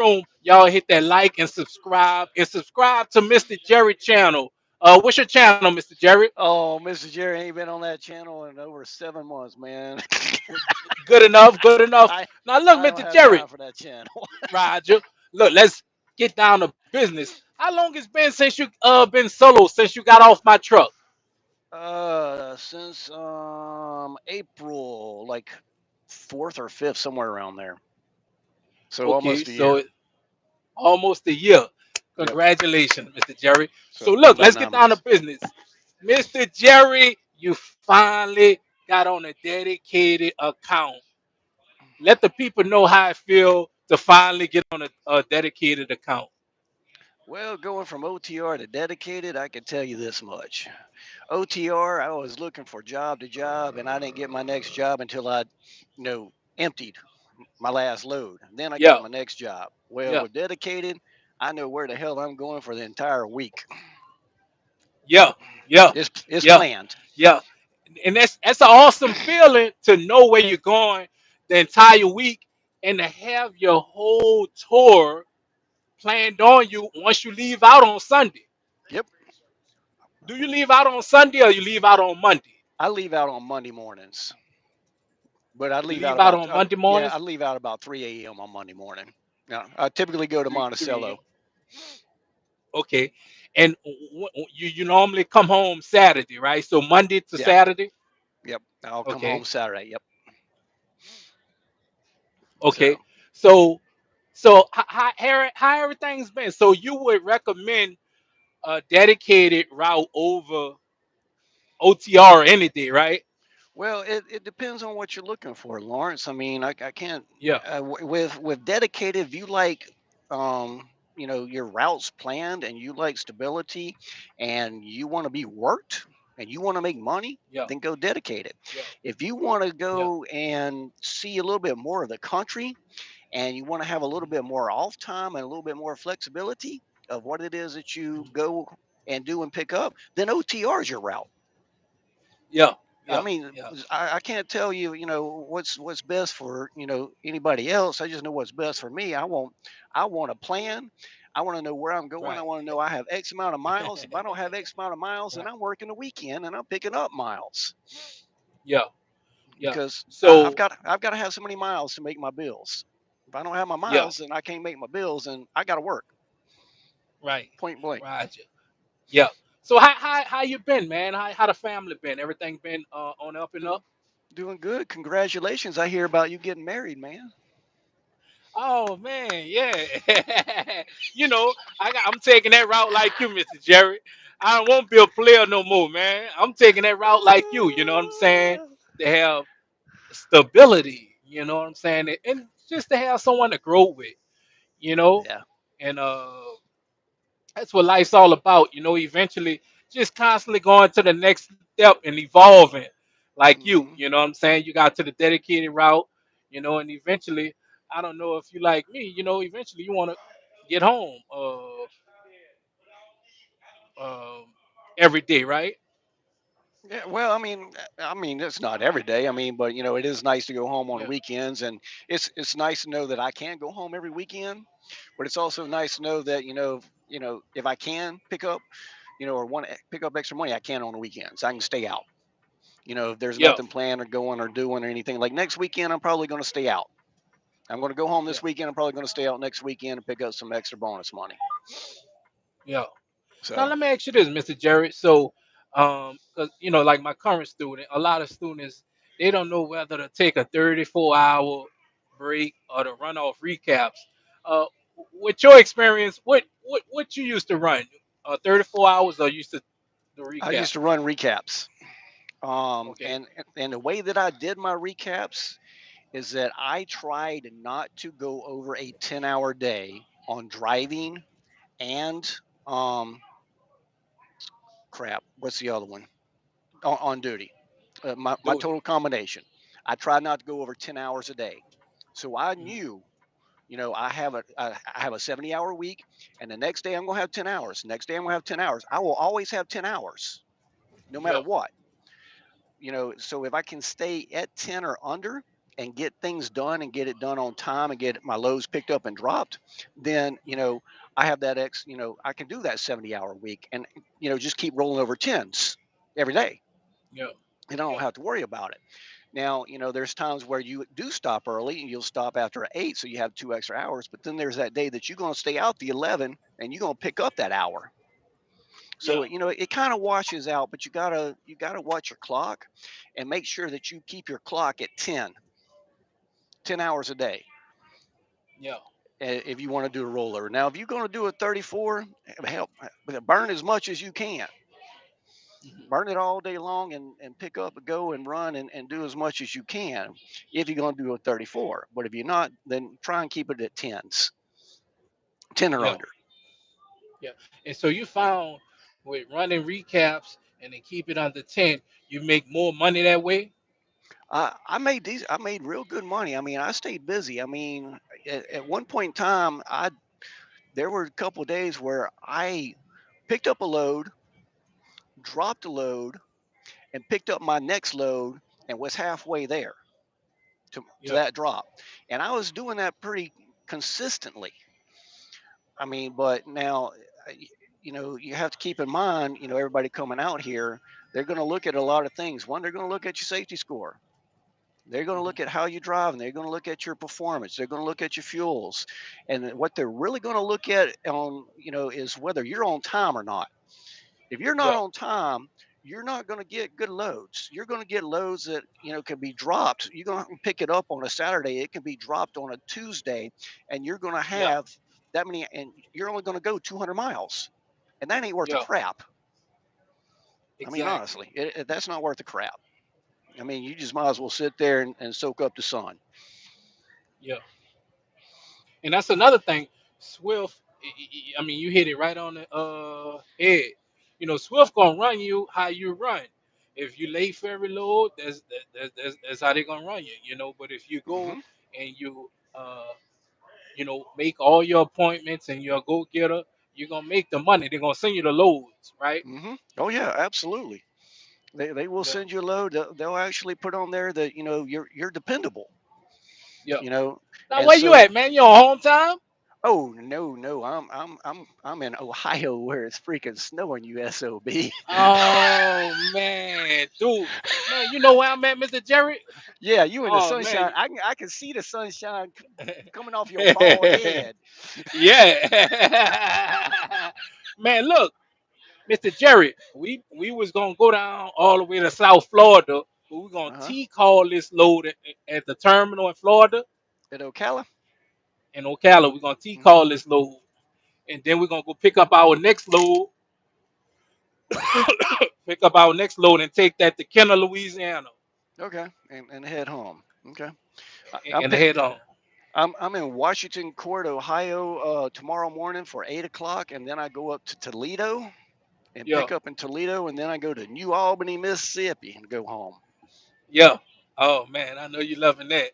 room, y'all hit that like and subscribe to Mr. Jerry channel. What's your channel, Mr. Jerry? Oh, Mr. Jerry ain't been on that channel in over 7 months, man. Good enough, good enough. I Now look, I Mr. don't have Jerry, time for that channel. Roger. Look, let's get down to business. How long it's been since you been solo since you got off my truck? Since April, like fourth or fifth, somewhere around there. So Okay, almost a year. so almost a year. Yep. Congratulations, Mr. Jerry. So So it's been look, about let's get nine down to months. business. Mr. Jerry, you finally got on a dedicated account. Let the people know how I feel to finally get on a dedicated account. Well, going from OTR to dedicated, I can tell you this much. OTR, I was looking for job to job, and I didn't get my next job until I, emptied my last load. Then I got Yeah, my next job. Well, yeah, with dedicated, I know where the hell I'm going for the entire week. yeah, yeah, It's yeah, planned. yeah. And that's an awesome feeling to know where you're going the entire week and to have your whole tour planned on you once you leave out on Sunday. Yep. Do you leave out on Sunday or you leave out on Monday? I leave out on Monday mornings, but I You leave out leave out about on Monday yeah, I mornings, leave out about 3 a.m. on Monday morning. Yeah, I typically go to 3 Monticello. a.m. Okay, and you normally come home Saturday, right? So Monday to Yeah. Saturday. Yep. I'll come home Okay, Saturday. Yep. So okay. So how everything's been? So you would recommend a dedicated route over OTR any day, right? well, it depends on what you're looking for, Lawrence. I mean, I can't Yeah, with dedicated. If you like, your routes planned, and you like stability, and you want to be worked, and you want to make money, yeah, then go dedicated. yeah, If you want to yeah, go and see a little bit more of the country, and you want to have a little mhm, bit more off time and a little bit more flexibility of what it is that you mhm, go and do and pick up, then OTR is your route. yeah, I yeah, mean, yeah. I can't tell you, what's best for anybody else. I just know what's best for me. I want a plan. I want to know where I'm going. I Right. want to know I have X amount of miles. If I don't have X amount of miles, then Right. I'm working the weekend and I'm picking up miles Yeah, yeah. because So I've got to have so many miles to make my bills. If I don't have my yeah, miles, then I can't make my bills, and I got to work. right. Point blank. Roger. Yeah. So how you been, man? How the family been? Everything been on up and Doing up? doing good. Congratulations. I hear about you getting married, man. Oh man, yeah. I'm taking that route like you, Mr. Jerry. I won't be a player no more, man. I'm taking that route like you. You know what I'm saying? To have stability. You know what I'm saying? And just to have someone to grow with. You know, Yeah. and that's what life's all about. Eventually, just constantly going to the next step and evolving, like you. Hmm. You know what I'm saying? You got to the dedicated route. And eventually, I don't know if you like me. Eventually you want to get home every day, right? Yeah, well, I mean, it's not every day. I mean, but it is nice to go home on Yeah, weekends, and it's nice to know that I can go home every weekend. But it's also nice to know that if I can pick up, or want to pick up extra money, I can on the weekends. I can stay out. If there's yeah, nothing planned or going or doing or anything like next weekend, I'm probably going to stay out. I'm going to go home yeah, this weekend. I'm probably going to stay out next weekend and pick up some extra bonus money. yeah. Now So let me ask you this, Mr. Jarrett. So, because like my current student, a lot of students they don't know whether to take a 34-hour break or to run off recaps. Uh, with your experience, what you used to run? 34 hours or used to the I used to recaps? run recaps. Okay. And the way that I did my recaps is that I tried not to go over a 10-hour day on driving and um crap. What's the other one? On duty. My Duty. total combination. I tried not to go over 10 hours a day. So I Mhm. knew, I have a 70-hour week, and the next day I'm gonna have 10 hours. Next day I'm gonna have 10 hours. I will always have 10 hours, no matter Yeah. what. So if I can stay at 10 or under, and get things done and get it done on time and get my loads picked up and dropped, then I have that I can do that 70-hour week and just keep rolling over tens every day, Yeah. and I don't Yeah. have to worry about it. Now, there's times where you do stop early and you'll stop after 8, so you have 2 extra hours. But then there's that day that you're going to stay out the 11 and you're going to pick up that hour. Yeah. So, it kind of washes out, but you gotta watch your clock and make sure that you keep your clock at 10 hours a day Yeah. if you want to do a rollover. Now, if you're going to do a 34, help burn as much as you can. Mhm. Burn it all day long and pick up and go and run and do as much as you can if you're going to do a 34. But if you're not, then try and keep it at 10s, 10 or Yeah. under. Yeah. And so you found with running recaps and then keep it under 10, you make more money that way? I made real good money. I mean, I stayed busy. I mean, at one point in time, there were a couple of days where I picked up a load, dropped a load, and picked up my next load and was halfway there to Yeah. that drop. And I was doing that pretty consistently. I mean, but now, you have to keep in mind, everybody coming out here, they're going to look at a lot of things. One, they're going to look at your safety score. They're going to Mhm. look at how you drive, and they're going to look at your performance. They're going to look at your fuels, and what they're really going to look at is whether you're on time or not. If you're not Yeah. on time, you're not going to get good loads. You're going to get loads that can be dropped. You're going to pick it up on a Saturday. It can be dropped on a Tuesday, and you're going to Yeah. have that many, and you're only going to go 200 miles, and that ain't worth a Yeah. crap. I mean, Exactly. honestly, that's not worth a crap. I mean, you just might as well sit there and soak up the sun. Yeah. And that's another thing. Swift, I mean, you hit it right on the head. You know, Swift gonna run you how you run. If you lay ferry load, that's how they gonna run you. You know, but if you go Hmm. and you make all your appointments and you're a go getter, you're gonna make the money. They're gonna send you the loads, right? Hmm. Oh yeah, absolutely. They will Yeah. send you a load. They'll actually put on there that you're dependable. Yeah. You know, Now and where you so at, man? You on home time? oh no, I'm in Ohio where it's freaking snowing. USOB. Oh man, dude, man, you know where I'm at, Mr. Jerry? Yeah, you in the Oh man, sunshine. I can see the sunshine coming off your bald head. yeah. Man, look, Mr. Jerry, we was gonna go down all the way to South Florida, but we're gonna Uh huh. T-call this load at the terminal in Florida At Ocala. in Ocala. We're gonna Hmm. T-call this load, and then we're gonna go pick up our next load, pick up our next load, and take that to Kenner, Louisiana, Okay, and head home. Okay. I'm and pi- head on. I'm in Washington Court, Ohio, tomorrow morning for 8 o'clock, and then I go up to Toledo and Yeah, pick up in Toledo, and then I go to New Albany, Mississippi, and go home. yeah. Oh man, I know you loving that.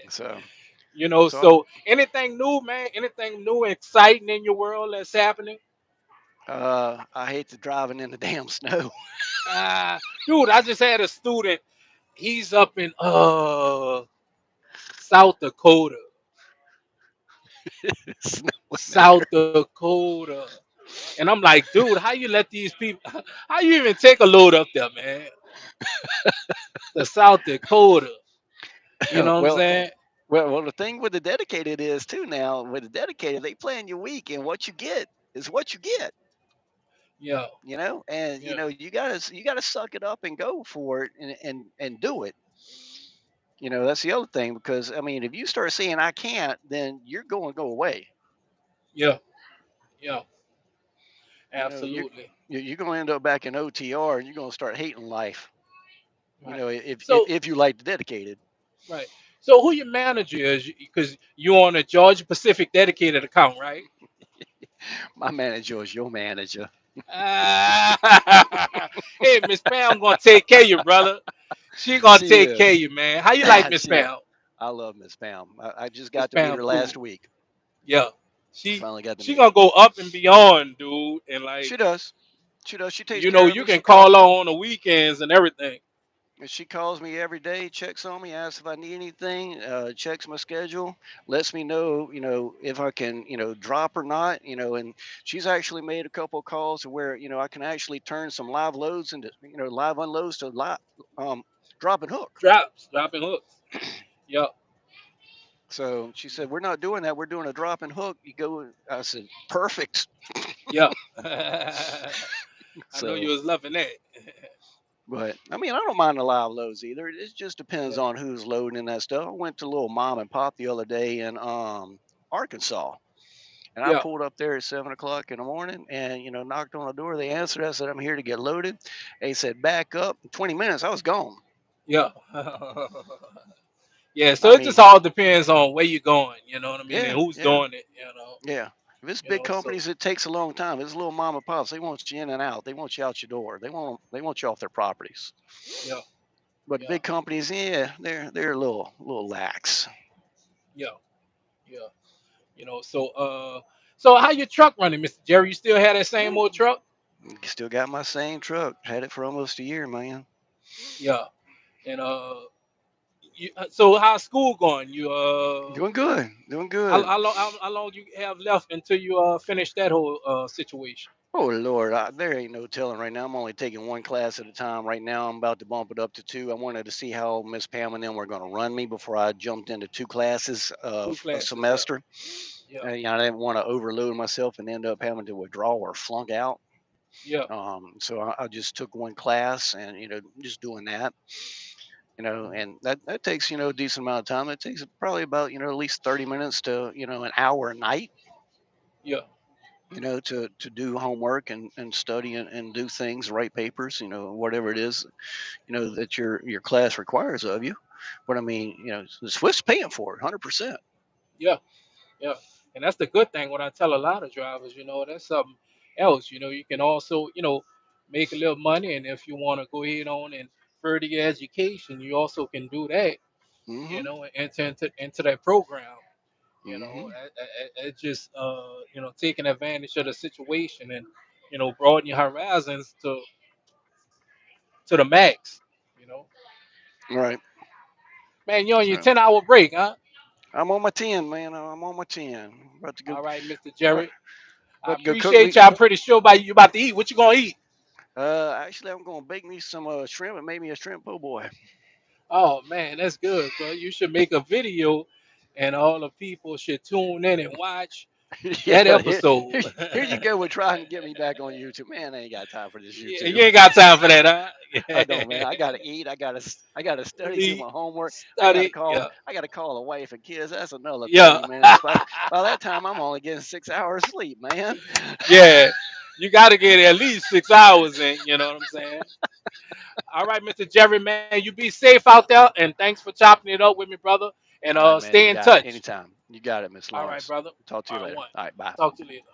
So so So anything new, man? Anything new, and exciting in your world that's happening? I hate the driving in the damn snow. Dude, I just had a student. He's up in South Dakota. Snowing South there. Dakota. And I'm like, dude, how you let these people how you even take a load up there, man? The South Dakota. You know what I'm well, saying? well, the thing with the dedicated is too now. With the dedicated, they plan your week, and what you get is what you get. Yeah, And yeah, you gotta suck it up and go for it and do it. That's the other thing because I mean, if you start saying I can't, then you're going to go away. yeah, yeah, You know, you're absolutely. you're going to end up back in OTR, and you're going to start hating life. Right. If So if you like the dedicated. right. So who your manager is? Because you on a Georgia Pacific dedicated account, right? My manager is your manager. Hey, Miss Pam gonna take care of you, brother. She gonna She take care of is. you, man. How you like Miss She is. Pam? I love Miss Pam. I just Miss got to meet Pam, her cool. last week. Yeah, I she finally got to she meet her. gonna go up and beyond, dude. And like She does. She does. She takes you know, care of you me. can She call calls her me. on the weekends and everything. And she calls me every day, checks on me, asks if I need anything, checks my schedule, lets me know, if I can, drop or not, and she's actually made a couple of calls to where, I can actually turn some live loads into, live unloads to live, um, drop and hook. Dropping hooks. Yep. So she said, "We're not doing that. We're doing a drop and hook." You go. I said, "Perfect." Yep. I know you So, was loving that. but I mean, I don't mind the live loads either. It just depends Yeah. on who's loading that stuff. I went to little mom and pop the other day in Arkansas, and I Yeah. pulled up there at 7 o'clock in the morning, and knocked on the door. They answered. I said, "I'm here to get loaded." They said, "Back up." In 20 minutes, I was gone. Yeah. Yeah. So I it just mean, all depends on where you're going. You know what I mean, and yeah, who's yeah. doing it. You know. Yeah. If it's You big know. So companies, it takes a long time. It's little mom and pops. They want you in and out. They want you out your door. They want you off their properties. yeah. But Yeah. big companies, yeah, they're a little lax. Yeah. Yeah. So how your truck running, Mr. Jerry? You still have that same Mm, old truck? Still got my same truck. Had it for almost a year, man. Yeah. And so how's school going? You Doing good. Doing how, good. how long you have left until you finish that whole situation? Oh Lord, there ain't no telling right now. I'm only taking one class at a time right now. I'm about to bump it up to two. I wanted to see how Miss Pam and them were going to run me before I jumped into two classes Two a classes, yeah. semester. Yeah. I didn't want to overload myself and end up having to withdraw or flunk out. Yeah. So I just took one class and just doing that. Mhm. And that takes a decent amount of time. It takes probably about at least 30 minutes to an hour a night. Yeah. To do homework and study and do things, write papers, whatever it is, that your class requires of you. But I mean, the Swift's paying for it, 100%. Yeah. Yeah. And that's the good thing. What I tell a lot of drivers, that's something else. You can also, make a little money, and if you want to go ahead on and further your education, you also can do that. Hmm. And enter into that program. Hmm. It's just taking advantage of the situation and broaden your horizons to the max. You know, Right. man, you're on your So 10-hour break, huh? I'm on my 10, man. I'm on my 10. About to go. All right, Mr. About, Jerry. I about to go cook appreciate me. you. I'm pretty sure you about to eat. What you gonna eat? Actually, I'm gonna bake me some shrimp and maybe a shrimp po' boy. Oh man, that's good, bro. You should make a video, and all the people should tune in and watch Yeah, that here, episode. here you go with trying to get me back on YouTube. Man, I ain't got time for this Yeah, YouTube. you ain't got time for that, huh? I don't, man. I gotta eat. I gotta study, do Eat, my homework. I gotta study, call. yeah, I gotta call a wife and kids. That's another yeah. 30 minutes. By that time, I'm only getting 6 hours sleep, man. Yeah, you got to get at least 6 hours in. You know what I'm saying? All right, Mr. Jerry, man, you be safe out there, and thanks for chopping it up with me, brother. And All right, man. stay You in got it. touch. Anytime. You got it, Miss All right, Lawrence. brother. Talk to you All right, later. one. All right, bye. Talk to you later.